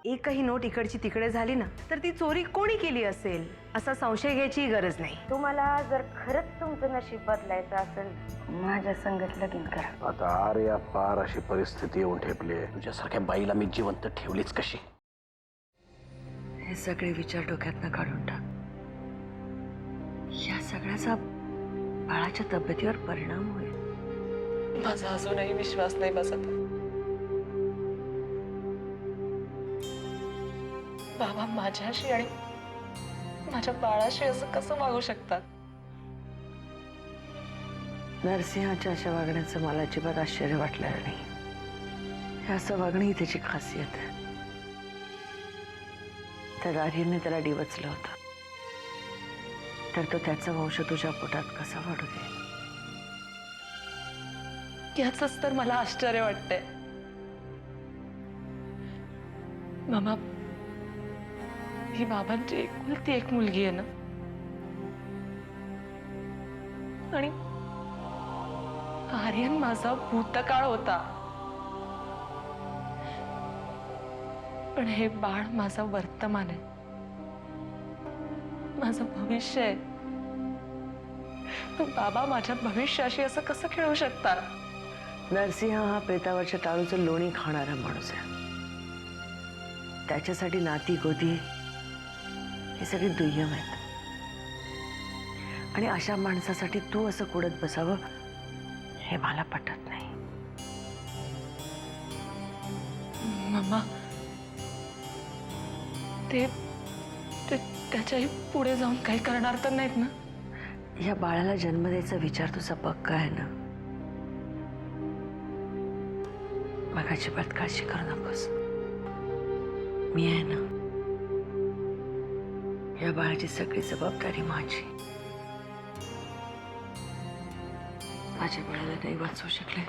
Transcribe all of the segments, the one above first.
एकही नोट इकडची तिकडे झाली ना तर ती चोरी कोणी केली असेल असा संशय घ्यायची गरज नाही. तुम्हाला जर खरंच तुमचं नशीब बदलायचं असेल माझ्या संगत लगीन करा. आता आर या पार अशी परिस्थिती येऊन ठेपली. तुझ्यासारख्या बाईला मी जिवंत ठेवलीच कशी? हे सगळे विचार डोक्यातनं काढून टाक. या सगळ्याचा बाळाच्या तब्येतीवर परिणाम होईल. माझा अजूनही विश्वास नाही बसत. बाबा माझ्याशी आणि माझ्या बाळाशी असं कसं वागू शकतात? नरसिंहाच्या अशा वागण्याचं मला अजिबात आश्चर्य वाटलेलं नाही. हे असं वागणं ही त्याची खासियत आहे. त्या दारीने त्याला डिवचलं होतं तर तो त्याचा वंश तुझ्या पोटात कसा वाढू दे? याचंच तर मला आश्चर्य वाटतंय. मामा, ही बाबांची एकुलती एक मुलगी आहे ना, आणि आर्यन माझा भूतकाळ होता, पण हे बाळ माझा वर्तमान आहे, माझं भविष्य आहे. बाबा माझ्या भविष्याशी असं कसं खेळू शकतात? नरसिंह हा प्रेतावरच्या टाळूचं लोणी खाणारा माणूस आहे. त्याच्यासाठी नाती गोदी हे सगळे दुय्यम आहेत. आणि अशा माणसासाठी तू असं कुडत बसावं हे मला पटत नाही. मम्मा, ते त्याच्याही पुढे जाऊन काही करणार तर नाहीत ना? या बाळाला जन्म द्यायचा विचार तुझा पक्का आहे ना? मग अजिबात काळजी करू नकोस. मी आहे ना. या बाळाची सगळी जबाबदारी माझी. माझ्या बाळाला नाही वाचवू शकले,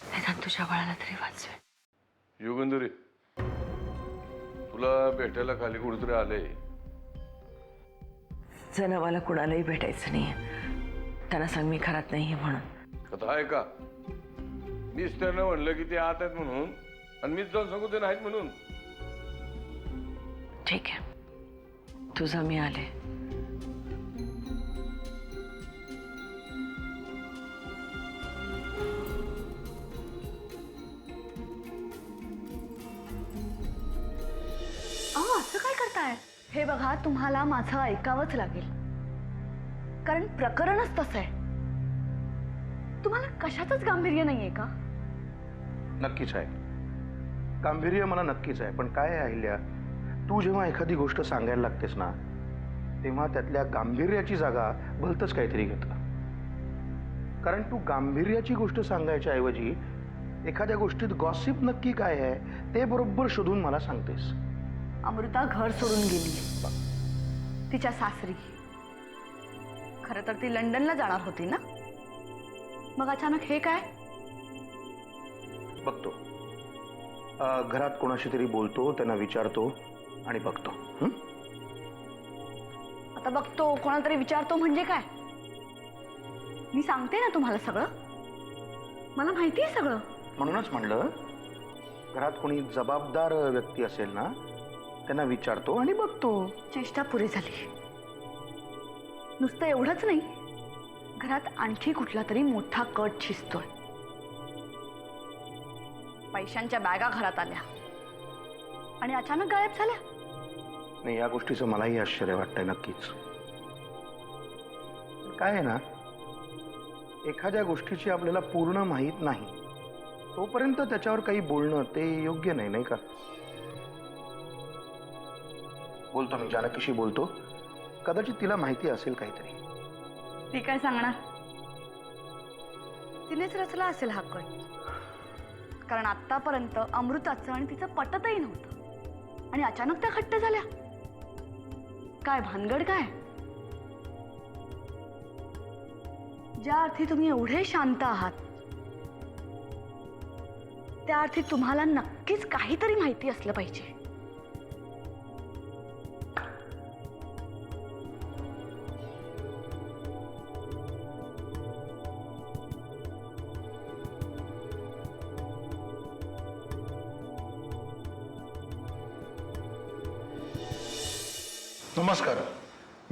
निदान तुझ्या बाळाला तरी वाचवे. युगंधरी, तुला भेटायला खाली कुठेतरी आले. जण मला कुणालाही भेटायचं नाही. त्यांना सांग मी घरात नाही म्हणून. कथा आहे का? मीच त्यांना म्हणलं की ते आत आहेत म्हणून, आणि मीच जाऊन सांगू ते नाहीत म्हणून. ठीक आहे, तुझा मी आले. असं काय करताय? हे बघा, तुम्हाला माझं ऐकावंच लागेल, कारण प्रकरणच तसं आहे. तुम्हाला कशाचंच गांभीर्य नाहीये का? नक्कीच आहे, गांभीर्य मला नक्कीच आहे. पण काय आहे अहिल्या, तू जेव्हा एखादी गोष्ट सांगायला लागतेस ना तेव्हा त्यातल्या गांभीर्याची जागा भलतंच काहीतरी घेतं. कारण तू गांभीर्याची गोष्ट सांगायच्या ऐवजी एखाद्या गोष्टीत गॉसिप नक्की काय आहे ते बरोबर शोधून मला सांगतेस. अमृता घर सोडून गेली तिच्या सासरी. खरं तर ती लंडनला जाणार होती ना, मग अचानक हे काय? बघतो, घरात कोणाशी तरी बोलतो, त्यांना विचारतो आणि बघतो. आता बघतो, कोणाला तरी विचारतो म्हणजे काय? मी सांगते ना तुम्हाला सगळं, मला माहिती आहे सगळं. म्हणूनच म्हणलं, घरात कोणी जबाबदार व्यक्ती असेल ना त्यांना विचारतो आणि बघतो. चेष्टा पुरी झाली. नुसतं एवढंच नाही, घरात आणखी कुठला तरी मोठा कट शिजतोय. पैशांच्या बॅगा घरात आल्या आणि अचानक गायब झाल्या. नाही, या गोष्टीचं मलाही आश्चर्य वाटतंय नक्कीच. काय आहे ना, एखाद्या गोष्टीची आपल्याला पूर्ण माहीत नाही तोपर्यंत त्याच्यावर काही बोलणं ते योग्य नाही, नाही का? बोलतो मी, जानकीशी बोलतो. कदाचित तिला माहिती असेल काहीतरी. ती काय सांगणार? तिनेच रचला असेल हा कट. कारण आतापर्यंत अमृताचं आणि तिचं पटतही नव्हतं, आणि अचानक त्या खट्ट झाल्या. काय भानगड काय? ज्या अर्थी तुम्ही एवढे शांत आहात त्या अर्थी तुम्हाला नक्कीच काहीतरी माहिती असलं पाहिजे. नमस्कार,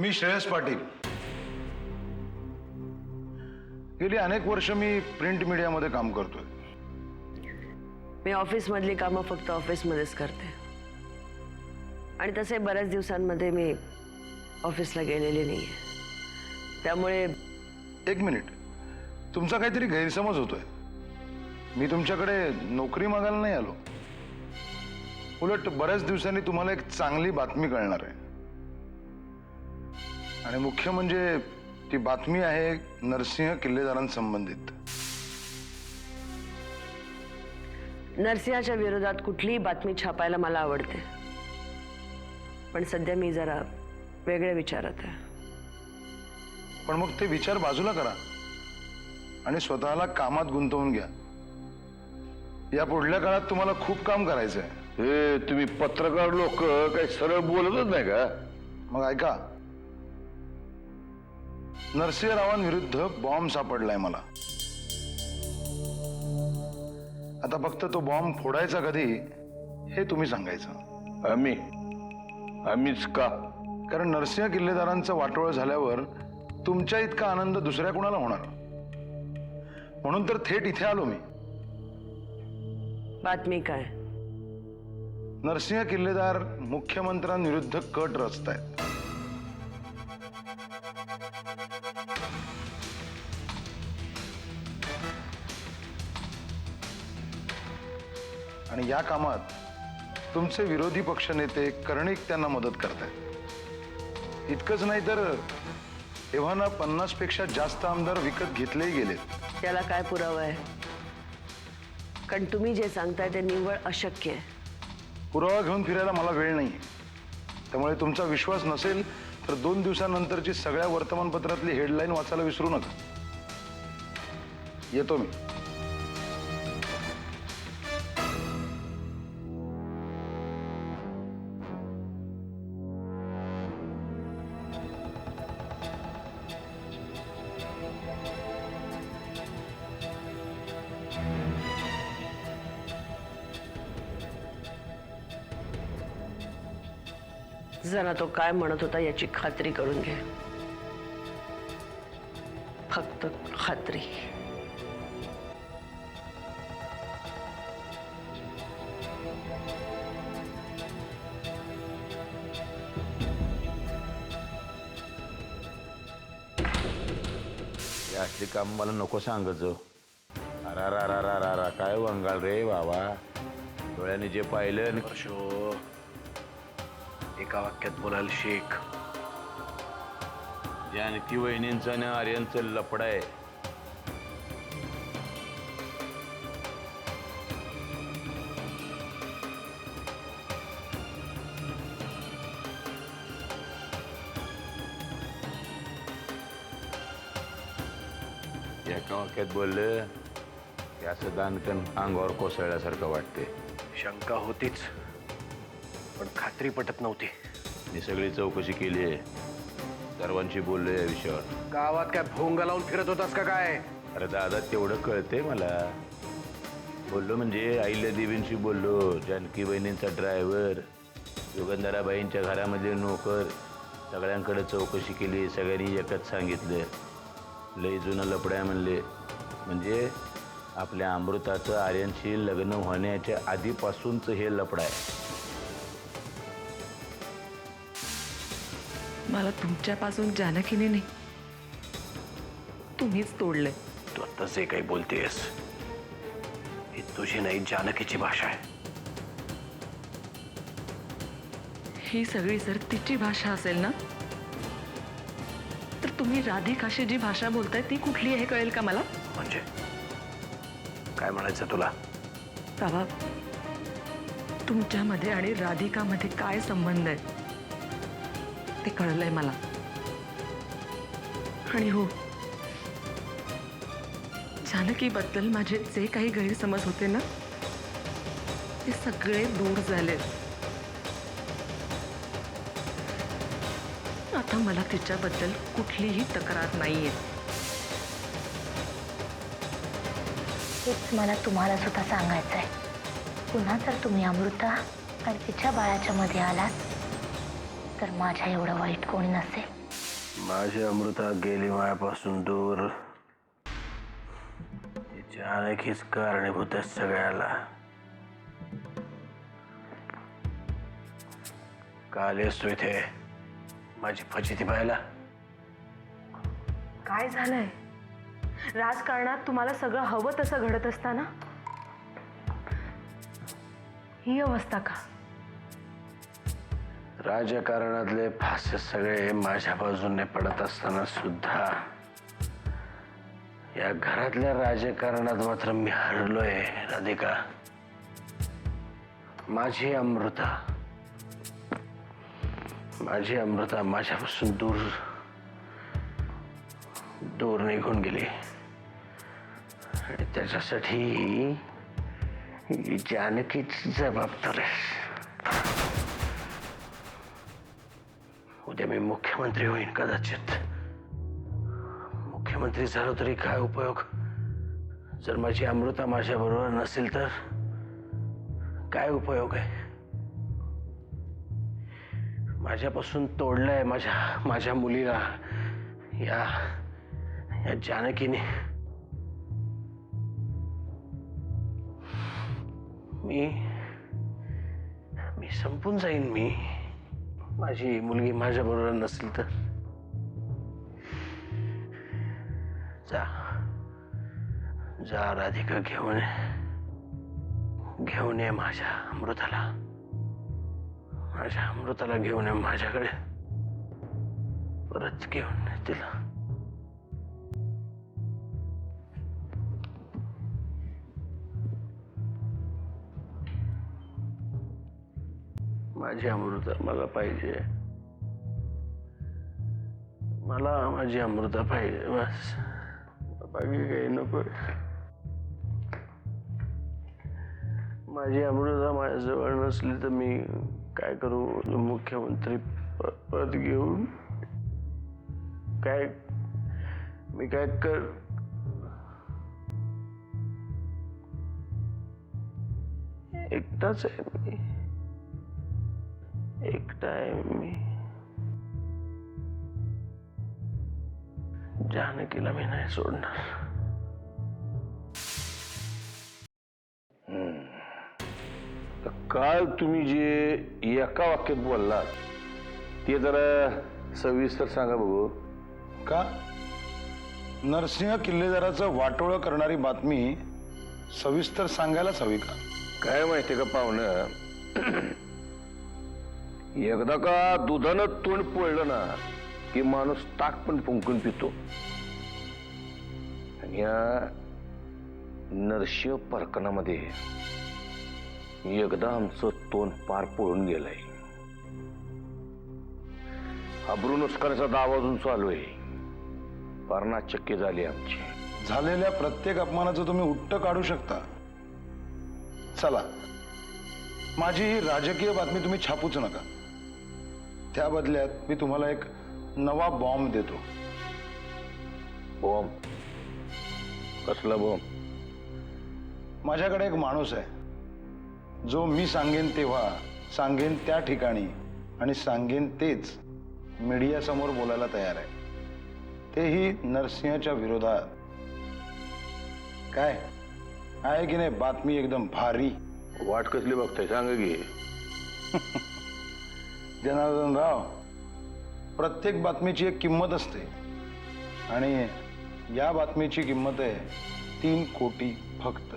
मी श्रेयस पाटील. गेली अनेक वर्ष मी प्रिंट मीडियामध्ये काम करतोय. मी ऑफिसमधली कामं फक्त ऑफिसमध्येच करते आणि तसे बऱ्याच दिवसांमध्ये मी ऑफिसला गेलेली नाही. त्यामुळे एक मिनिट, तुमचा काहीतरी गैरसमज होतोय. मी तुमच्याकडे नोकरी मागायला नाही आलो. उलट बऱ्याच दिवसांनी तुम्हाला एक चांगली बातमी कळणार आहे. आणि मुख्य म्हणजे ती बातमी आहे नरसिंह किल्लेदारांसंबंधित. नरसिंहाच्या विरोधात कुठलीही बातमी छापायला मला आवडते, पण सध्या मी जरा वेगळ्या विचारात आहे. पण मग ते विचार बाजूला करा आणि स्वतःला कामात गुंतवून घ्या. या पुढल्या काळात तुम्हाला खूप काम करायचं आहे. हे तुम्ही पत्रकार लोक काही सरळ बोलतच नाही का? मग ऐका, नरसिंहरावांविरुद्ध बॉम्ब सापडलाय मला. आता फक्त तो बॉम्ब फोडायचा कधी हे तुम्ही सांगायचं. आम्हीच का? कारण नरसिंह किल्लेदारांचं वाटोळं झाल्यावर तुमच्या इतका आनंद दुसऱ्या कोणाला होणार. म्हणून तर थेट इथे आलो मी. बातमी काय? नरसिंह किल्लेदार मुख्यमंत्र्यांविरुद्ध कट रचतायत. आणि या कामात तुमचे विरोधी पक्षनेते कर्णिक त्यांना मदत करतायत. इतकंच नाही तर एव्हाना 50 पेक्षा जास्त आमदार विकत घेतलेही गेलेत. त्याला काय पुरावा आहे? कारण तुम्ही जे सांगताय ते निव्वळ अशक्य आहे. पुरावा घेऊन फिरायला मला वेळ नाही. त्यामुळे तुमचा विश्वास नसेल तर 2 दिवसांनंतरची सगळ्या वर्तमानपत्रातली हेडलाईन वाचायला विसरू नका. येतो मी. जरा तो काय म्हणत होता याची खात्री करून घे. फक्त खात्री. हे असली काम मला नको सांगत जो. अरा काय वंगाळ रे बाबा. डोळ्याने जे पाहिलं एका वाक्यात बोलायला शिक. जानकी वहिनींचं आणि आर्यनचं लफड आहे. एका वाक्यात बोललं की असं दानकन अंगावर कोसळल्यासारखं वाटते. शंका होतीच, पण खात्री पटत नव्हती. मी सगळी चौकशी केली आहे. सर्वांशी बोललो या विषयावर. गावात काय भोंगा लावून फिरत होतास का काय? अरे दादा, तेवढं कळतंय मला. बोललो म्हणजे अहिल्या देवींशी बोललो, जानकी बहिणींचा ड्रायव्हर, युगंधराबाईंच्या घरामधले नोकर, सगळ्यांकडे चौकशी केली. सगळ्यांनी एकच सांगितलं, लई जुनं लफडं आहे म्हणले. म्हणजे आपल्या अमृताचं आर्यनशी लग्न होण्याच्या आधीपासूनच हे लफडं आहे. मला तुमच्यापासून जानकीने नाही, तुम्हीच तोडले. तू आता जे काही बोलतेस ही तुझी नाही, जानकीची भाषा आहे. ही सगळी जर तिची भाषा असेल ना, तर तुम्ही राधिकाशी जी भाषा बोलताय ती कुठली आहे कळेल का मला? म्हणजे काय म्हणायचं तुला? बाबा, तुमच्यामध्ये आणि राधिकामध्ये काय संबंध आहे ते कळलंय मला. आणि हो, जानकीबद्दल माझे जे काही गैरसमज होते ना, ते सगळे दूर झाले. आता मला तिच्याबद्दल कुठलीही तक्रार नाहीये. हेच मला तुम्हाला सुद्धा सांगायचं आहे. पुन्हा जर तुम्ही अमृता आणि तिच्या बाळाच्या मध्ये आलात तर माझ्या एवढं वाईट कोणी नसेल. माझी अमृता गेली मायापासून दूर. अनेक हीच कारणीभूत आहे सगळ्याला. काल येतो इथे माझी फजिती पाहायला. काय झालंय? राजकारणात तुम्हाला सगळं हवं तसं घडत असताना ही अवस्था का? राजकारणातले फासे सगळे माझ्या बाजूने पडत असताना सुद्धा या घरातल्या राजकारणात मात्र मी हरलोय. राधिका, माझी अमृता माझ्यापासून दूर निघून गेली. आणि त्याच्यासाठी ही जानकीच जबाबदार आहे. उद्या मी मुख्यमंत्री होईन कदाचित. मुख्यमंत्री झालो तरी काय उपयोग जर माझी अमृता माझ्या बरोबर नसेल तर? काय उपयोग आहे? माझ्यापासून तोडलंय माझ्या मुलीला या जानकीने. मी संपून जाईन. माझी मुलगी माझ्या बरोबर नसेल तर. जा राधिका, घेऊन ये माझ्या अमृताला घेऊन ये माझ्याकडे. परत घेऊन ये तिला. माझी अमृता मला पाहिजे. मला माझी अमृता पाहिजे बस. बाकी काही नको. माझी अमृता माझ्याजवळ नसली तर मी काय करू? मुख्यमंत्री पद घेऊन मी काय कर? एकटाच आहे एकटा आहे मी. जानकीला मी नाही सोडणार. काल तुम्ही जे एका वाक्यात बोललात ते जरा सविस्तर सांगा बघू. का? नरसिंह किल्लेदाराचं वाटोळं करणारी बातमी सविस्तर सांगायलाच हवी का? काय माहितीये का पाहुणं, एकदा का दुधानं तोंड पोळलं ना की माणूस ताक पण फुंकून पितो. आणि या नरसिंह परकणामध्ये एकदा आमचं तोंड पार पळून गेलंय. अब्रू नुसकाराचा दावा अजून चालू आहे. पारणा चक्की झाली आमची. झालेल्या प्रत्येक अपमानाचं तुम्ही उट्ट काढू शकता. चला, माझी ही राजकीय बातमी तुम्ही छापूच नका. त्या बदल्यात मी तुम्हाला एक नवा बॉम्ब देतो. बॉम्ब? कसला बॉम्ब? माझ्याकडे एक माणूस आहे जो मी सांगेन तेव्हा, सांगेन त्या ठिकाणी आणि सांगेन तेच मीडिया समोर बोलायला तयार आहे. तेही नरसिंहच्या विरोधात. काय आहे की नाही बातमी एकदम भारी? वाट कसली बघताय सांगा की. जनार्दन राव, प्रत्येक बातमीची एक किंमत असते आणि या बातमीची किंमत आहे 3 कोटी फक्त.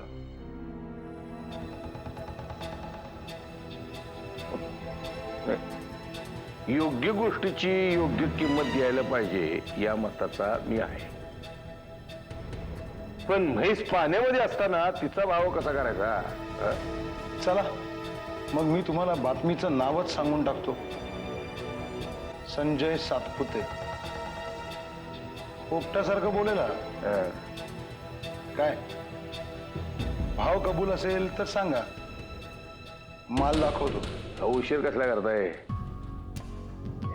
योग्य गोष्टीची योग्य किंमत द्यायला पाहिजे या मताचा मी आहे. पण म्हैस पाण्यामध्ये असताना तिचा भाव कसा करायचा? चला मग मी तुम्हाला बातमीचं नावच सांगून टाकतो. संजय सातपुते. पोपटासारखं बोलेला. काय भाव कबूल असेल तर सांगा, माल दाखवतो. उशीर कसला करताय?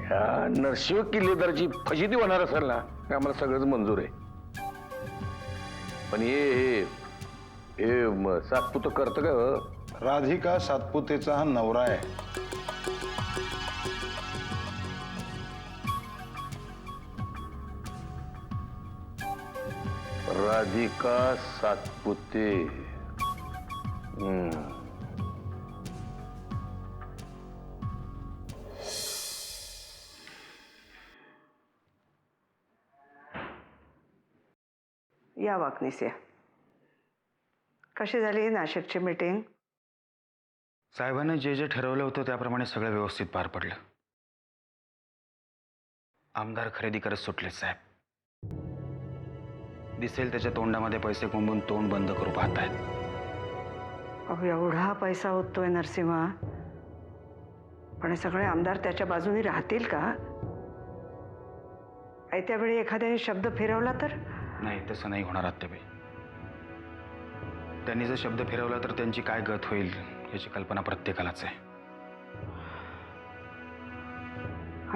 ह्या नरसिंह किल्लेदारची फजिती होणार असेल ना का आम्हाला सगळंच मंजूर आहे. पण हे सातपुत करतं का? राधिका सातपुतेचा हा नवरा आहे. राधिका सातपुते. या वाकनीस या. कशी झाली नाशिकची मीटिंग? साहेबांनी जे जे ठरवलं होतं त्याप्रमाणे सगळं व्यवस्थित पार पडलं. आमदार खरेदी करत सुटले साहेब. दिसेल त्याच्या तोंडामध्ये पैसे कोंबून तोंड बंद करू पाहतायत. अहो एवढा पैसा होतोय नरसिंहा, पण हे सगळे आमदार त्याच्या बाजूने राहतील का? त्या वेळी एखाद्याने शब्द फिरवला तर? नाही, तसं नाही होणार आत्याबाई. त्यांनी जर शब्द फिरवला तर त्यांची काय गत होईल याची कल्पना प्रत्येकालाच आहे.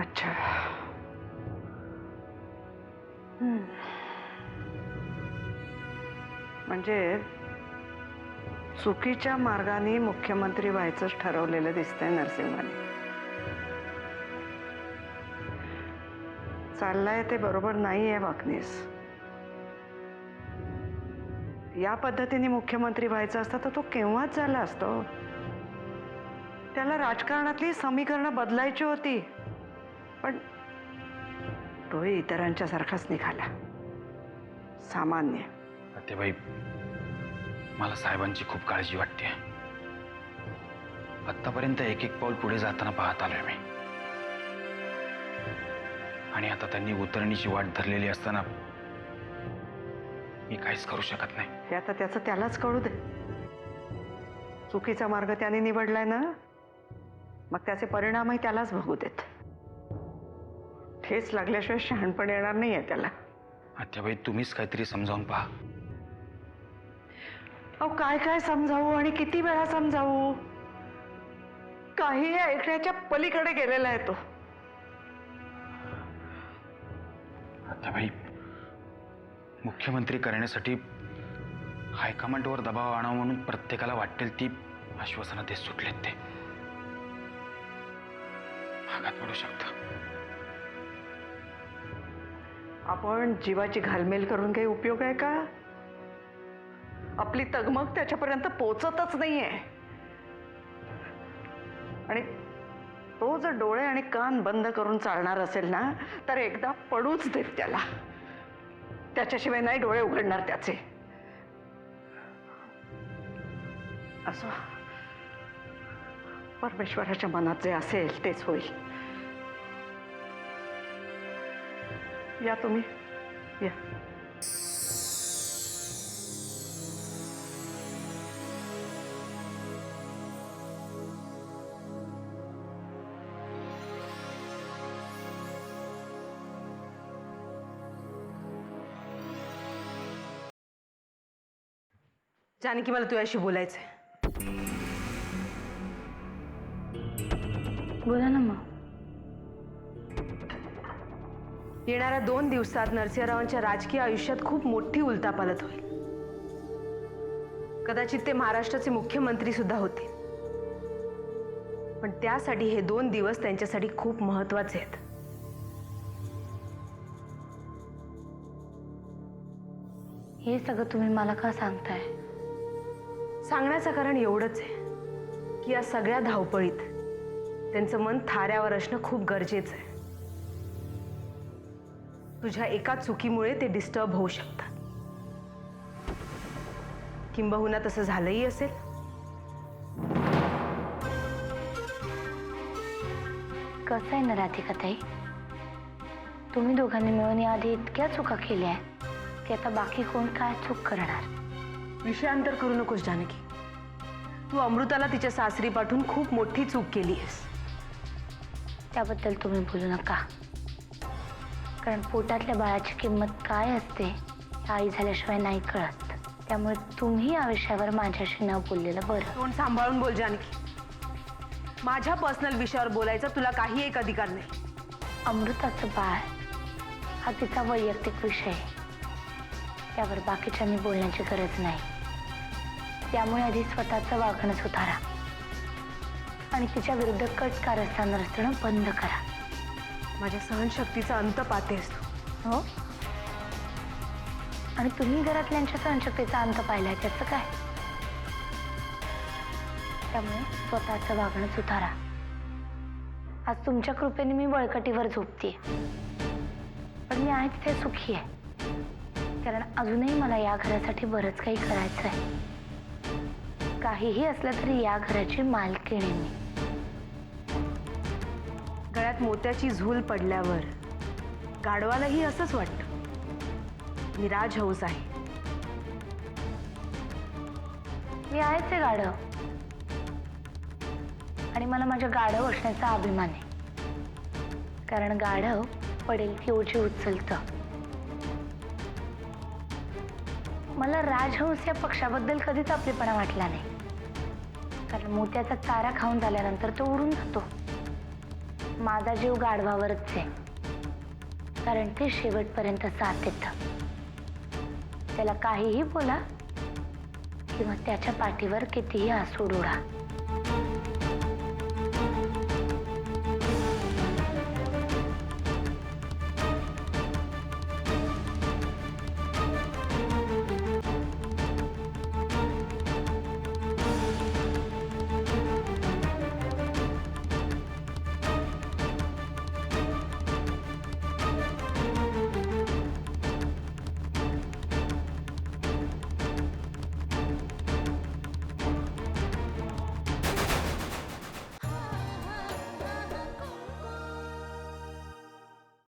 अच्छा. म्हणजे चुकीच्या मार्गाने मुख्यमंत्री व्हायचंच ठरवलेलं दिसतंय नरसिंहाने. चाललंय ते बरोबर नाही आहे वाकनीस. या पद्धतीने मुख्यमंत्री व्हायचा असता तर तो केव्हाच झाला असतो. त्याला राजकारणातली समीकरणं बदलायची होती, पण तो इतरांच्या सारखाच निघाला, सामान्य. आत्याबाई, मला साहेबांची खूप काळजी वाटते. आत्तापर्यंत एक एक पाऊल पुढे जाताना पाहत आलोय मी, आणि आता त्यांनी उतरणीची वाट धरलेली असताना मी काहीच करू शकत नाही. हे आता त्याचं त्यालाच कळू दे. चुकीचा मार्ग त्याने निवडलाय ना, मग त्याचे परिणामही त्यालाच भोगू देत. ठेच लागल्याशिवाय शहाणपण येणार नाहीये त्याला. आत्याबाई, तुम्हीच काहीतरी समजावून पहा. अहो काय काय समजावू आणि किती वेळा समजावू? काही ऐकण्याच्या पलीकडे गेलेला आहे तो. आत्याबाई, मुख्यमंत्री करण्यासाठी हायकमांडवर दबाव आणावा म्हणून प्रत्येकाला वाटेल ती आश्वासनं देत सुटलेत. ते भागात पडू शकतं. आपण जीवाची घालमेल करून काही उपयोग आहे का? आपली तगमग त्याच्यापर्यंत पोचतच नाहीये. आणि तो जर डोळे आणि कान बंद करून चालणार असेल ना, तर एकदा पडूच देत त्याला. त्याच्याशिवाय नाही डोळे उघडणार त्याचे. असं परमेश्वराच्या मनात जे असेल तेच होईल. या तुम्ही या. जानकी, मला तुझ्याशी बोलायचंय. बोला ना मग. येणाऱ्या 2 दिवसात नरसिंहरावांच्या राजकीय आयुष्यात खूप मोठी उलथापालथ होईल. कदाचित ते महाराष्ट्राचे मुख्यमंत्री सुद्धा होते, पण त्यासाठी हे 2 दिवस त्यांच्यासाठी खूप महत्वाचे आहेत. हे सगळं तुम्ही मला का सांगताय? सांगण्याचं कारण एवढंच आहे की या सगळ्या धावपळीत त्यांचं मन थाऱ्यावर असणं खूप गरजेचं आहे. तुझ्या एका चुकीमुळे ते डिस्टर्ब होऊ शकतात. किंबहुना तसं झालंही असेल. कसं आहे ना राधिकाताई, तुम्ही दोघांनी मिळून याआधी इतक्या चुका केल्या की आता बाकी कोण काय चूक करणार? विषयांतर करू नकोस जानकी. तू अमृताला तिच्या सासरी पाठवून खूप मोठी चूक केली आहेस. त्याबद्दल तुम्ही बोलू नका, कारण पोटातल्या बाळाची किंमत काय असते हे आई झाल्याशिवाय नाही कळत. त्यामुळे तुम्ही या विषयावर माझ्याशी न बोललेलं बरं. तोंड सांभाळून बोल जानकी. माझ्या पर्सनल विषयावर बोलायचा तुला काही एक अधिकार नाही. अमृताचं बाळ हा तिचा वैयक्तिक विषय आहे, त्यावर बाकीच्यांनी बोलण्याची गरज नाही. त्यामुळे आधी स्वतःचं वागणं सुधारा आणि तिच्या विरुद्ध कट कारस्थान रचणं बंद करा. माझ्या सहनशक्तीचा अंत पाहतेस तू. हो, आणि तुम्ही घरातल्यांच्या सहनशक्तीचा अंत पाहिलाय, त्याचं काय? त्यामुळे स्वतःचं वागणं सुधारा. आज तुमच्या कृपेने मी बळकटीवर झोपतेय, पण मी आहे तिथे सुखी आहे. कारण अजूनही मला या घरासाठी बरंच काही करायचं आहे. काहीही असलं तरी या घराची मालकीण आहे मी. गळ्यात मोत्याची झूल पडल्यावर गाढवालाही असंच वाटतं. मी राजहंस आहे. मी आहेच आहे गाढव, आणि मला माझ्या गाढव असण्याचा अभिमान आहे. कारण गाढव पडेल ती ओझी उचलतं. मला राजहंस या पक्षाबद्दल कधीच आपलेपणा वाटला नाही. कारण मोत्याचा चारा खाऊन झाल्यानंतर तो उडून जातो. माझा जीव गाढवावरच आहे, कारण ते शेवटपर्यंत साथ देतं. त्याला काहीही बोला किंवा त्याच्या पाठीवर कितीही आसूड उडा,